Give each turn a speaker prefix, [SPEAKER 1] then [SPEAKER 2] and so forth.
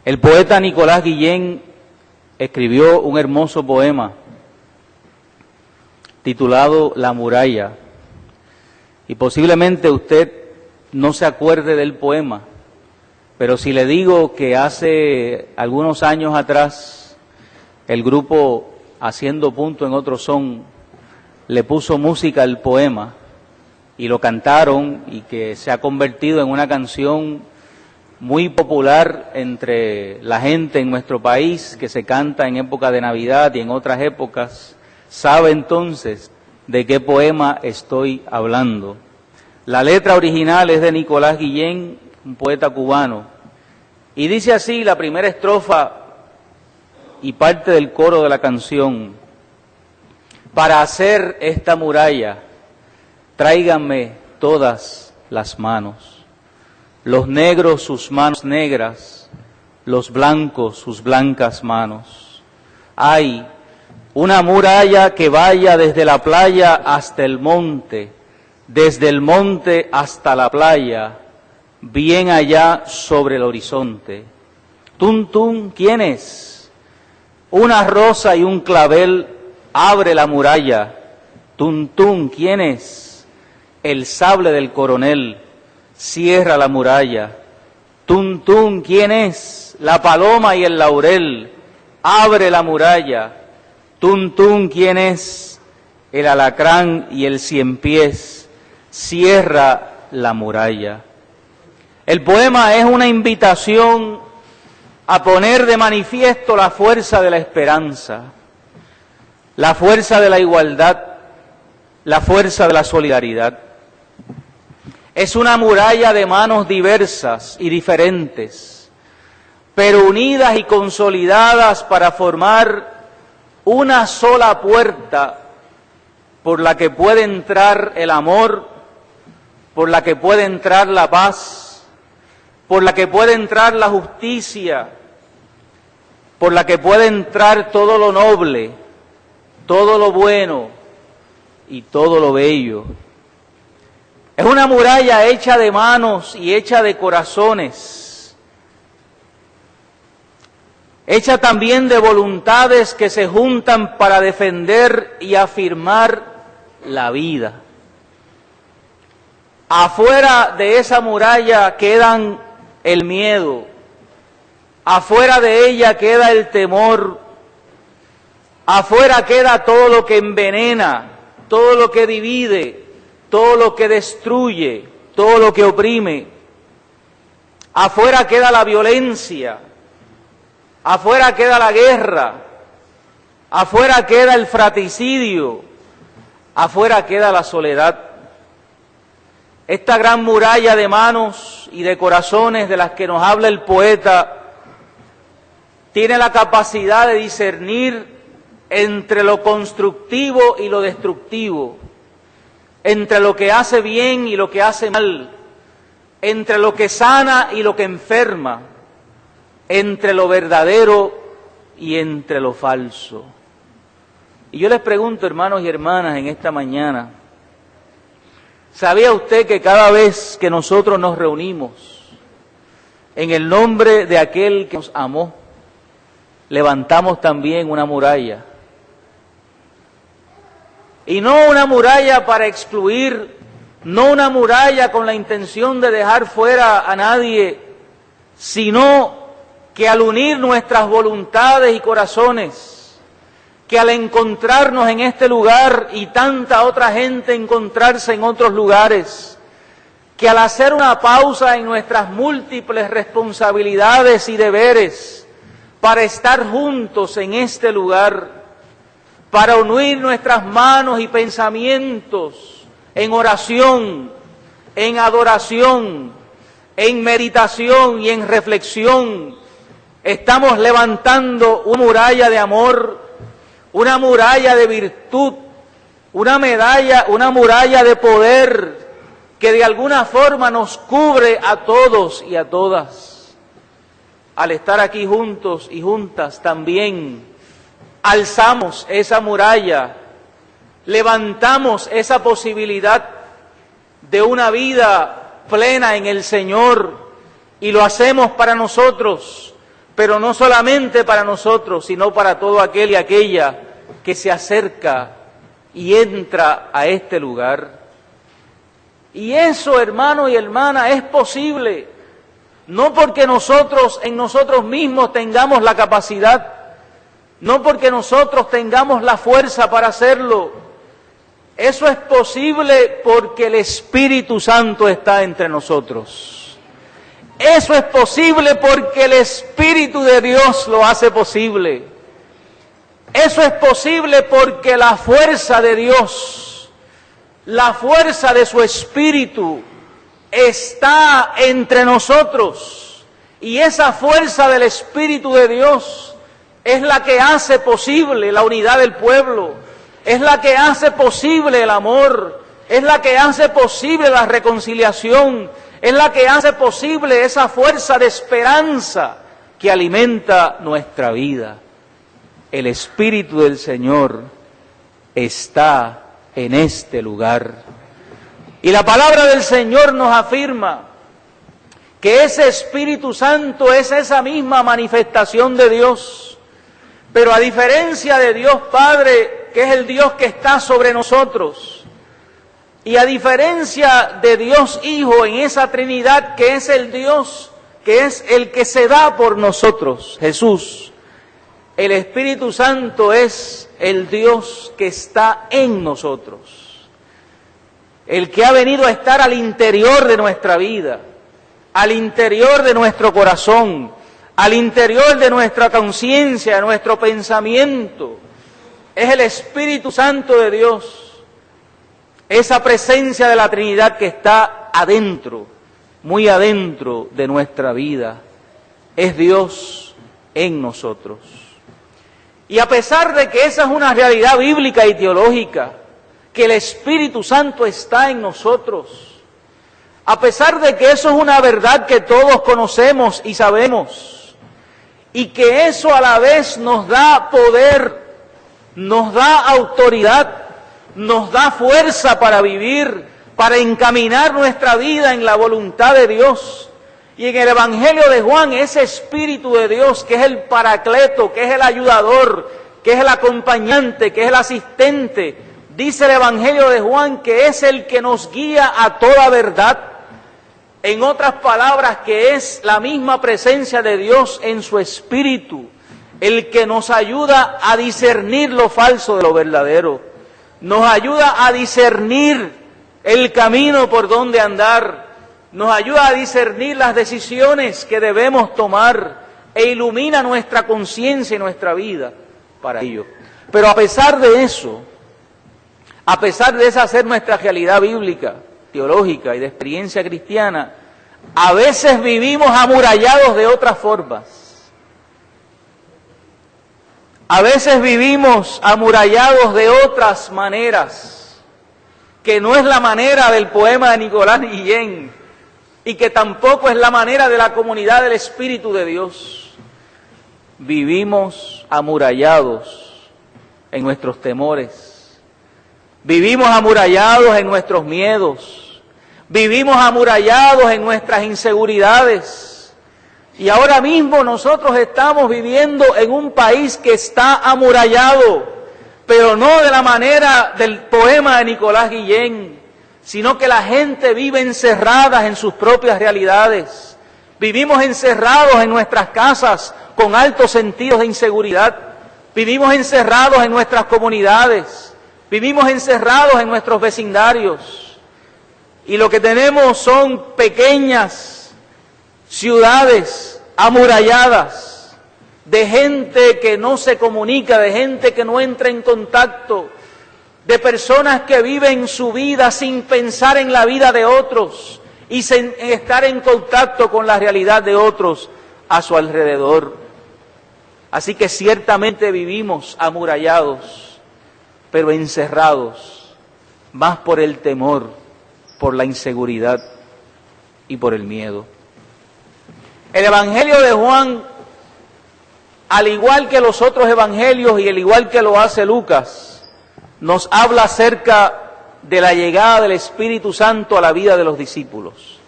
[SPEAKER 1] El poeta Nicolás Guillén escribió un hermoso poema titulado La muralla, y posiblemente usted no se acuerde del poema, pero si le digo que hace algunos años atrás el grupo Haciendo Punto en Otro Son le puso música al poema y lo cantaron, y que se ha convertido en una canción muy popular entre la gente en nuestro país, que se canta en época de Navidad y en otras épocas, sabe entonces de qué poema estoy hablando. La letra original es de Nicolás Guillén, un poeta cubano, y dice así la primera estrofa y parte del coro de la canción: para hacer esta muralla, tráiganme todas las manos. Los negros sus manos negras, los blancos sus blancas manos. Hay una muralla que vaya desde la playa hasta el monte, desde el monte hasta la playa, bien allá sobre el horizonte. Tum, tum, ¿quién es? Una rosa y un clavel abre la muralla. Tum, tum, ¿quién es? El sable del coronel cierra la muralla. Tum, tum, ¿quién es? La paloma y el laurel abre la muralla. Tum, tum, ¿quién es? El alacrán y el ciempiés cierra la muralla. El poema es una invitación a poner de manifiesto la fuerza de la esperanza, la fuerza de la igualdad, la fuerza de la solidaridad. Es una muralla de manos diversas y diferentes, pero unidas y consolidadas para formar una sola puerta por la que puede entrar el amor, por la que puede entrar la paz, por la que puede entrar la justicia, por la que puede entrar todo lo noble, todo lo bueno y todo lo bello. Es una muralla hecha de manos y hecha de corazones, hecha también de voluntades que se juntan para defender y afirmar la vida. Afuera de esa muralla quedan el miedo, afuera de ella queda el temor, afuera queda todo lo que envenena, todo lo que divide, todo lo que destruye, todo lo que oprime. Afuera queda la violencia, afuera queda la guerra, afuera queda el fratricidio, afuera queda la soledad. Esta gran muralla de manos y de corazones de las que nos habla el poeta tiene la capacidad de discernir entre lo constructivo y lo destructivo, entre lo que hace bien y lo que hace mal, entre lo que sana y lo que enferma, entre lo verdadero y entre lo falso. Y yo les pregunto, hermanos y hermanas, en esta mañana, ¿sabía usted que cada vez que nosotros nos reunimos en el nombre de aquel que nos amó, levantamos también una muralla? Y no una muralla para excluir, no una muralla con la intención de dejar fuera a nadie, sino que al unir nuestras voluntades y corazones, que al encontrarnos en este lugar y tanta otra gente encontrarse en otros lugares, que al hacer una pausa en nuestras múltiples responsabilidades y deberes para estar juntos en este lugar, para unir nuestras manos y pensamientos en oración, en adoración, en meditación y en reflexión, estamos levantando una muralla de amor, una muralla de virtud, una muralla de poder que de alguna forma nos cubre a todos y a todas. Al estar aquí juntos y juntas también alzamos esa muralla, levantamos esa posibilidad de una vida plena en el Señor, y lo hacemos para nosotros, pero no solamente para nosotros, sino para todo aquel y aquella que se acerca y entra a este lugar. Y eso, hermano y hermana, es posible, no porque nosotros en nosotros mismos tengamos la capacidad, no porque nosotros tengamos la fuerza para hacerlo. Eso es posible porque el Espíritu Santo está entre nosotros. Eso es posible porque el Espíritu de Dios lo hace posible. Eso es posible porque la fuerza de Dios, la fuerza de su Espíritu está entre nosotros. Y esa fuerza del Espíritu de Dios es la que hace posible la unidad del pueblo, es la que hace posible el amor, es la que hace posible la reconciliación, es la que hace posible esa fuerza de esperanza que alimenta nuestra vida. El Espíritu del Señor está en este lugar. Y la palabra del Señor nos afirma que ese Espíritu Santo es esa misma manifestación de Dios. Pero a diferencia de Dios Padre, que es el Dios que está sobre nosotros, y a diferencia de Dios Hijo en esa Trinidad, que es el Dios, que es el que se da por nosotros, Jesús, el Espíritu Santo es el Dios que está en nosotros, el que ha venido a estar al interior de nuestra vida, al interior de nuestro corazón, al interior de nuestra conciencia, de nuestro pensamiento. Es el Espíritu Santo de Dios, esa presencia de la Trinidad que está adentro, muy adentro de nuestra vida. Es Dios en nosotros. Y a pesar de que esa es una realidad bíblica y teológica, que el Espíritu Santo está en nosotros, a pesar de que eso es una verdad que todos conocemos y sabemos, y que eso a la vez nos da poder, nos da autoridad, nos da fuerza para vivir, para encaminar nuestra vida en la voluntad de Dios. Y en el Evangelio de Juan, ese Espíritu de Dios, que es el Paracleto, que es el ayudador, que es el acompañante, que es el asistente, dice el Evangelio de Juan que es el que nos guía a toda verdad. En otras palabras, que es la misma presencia de Dios en su Espíritu, el que nos ayuda a discernir lo falso de lo verdadero, nos ayuda a discernir el camino por donde andar, nos ayuda a discernir las decisiones que debemos tomar e ilumina nuestra conciencia y nuestra vida para ello. Pero a pesar de eso, a pesar de esa ser nuestra realidad bíblica, teológica y de experiencia cristiana, a veces vivimos amurallados de otras formas. A veces vivimos amurallados de otras maneras, que no es la manera del poema de Nicolás Guillén, y que tampoco es la manera de la comunidad del Espíritu de Dios. Vivimos amurallados en nuestros temores, vivimos amurallados en nuestros miedos, vivimos amurallados en nuestras inseguridades. Y ahora mismo nosotros estamos viviendo en un país que está amurallado, pero no de la manera del poema de Nicolás Guillén, sino que la gente vive encerrada en sus propias realidades. Vivimos encerrados en nuestras casas con altos sentidos de inseguridad. Vivimos encerrados en nuestras comunidades. Vivimos encerrados en nuestros vecindarios. Y lo que tenemos son pequeñas ciudades amuralladas, de gente que no se comunica, de gente que no entra en contacto, de personas que viven su vida sin pensar en la vida de otros y sin estar en contacto con la realidad de otros a su alrededor. Así que ciertamente vivimos amurallados, pero encerrados, más por el temor, por la inseguridad y por el miedo. El Evangelio de Juan, al igual que los otros evangelios y al igual que lo hace Lucas, nos habla acerca de la llegada del Espíritu Santo a la vida de los discípulos.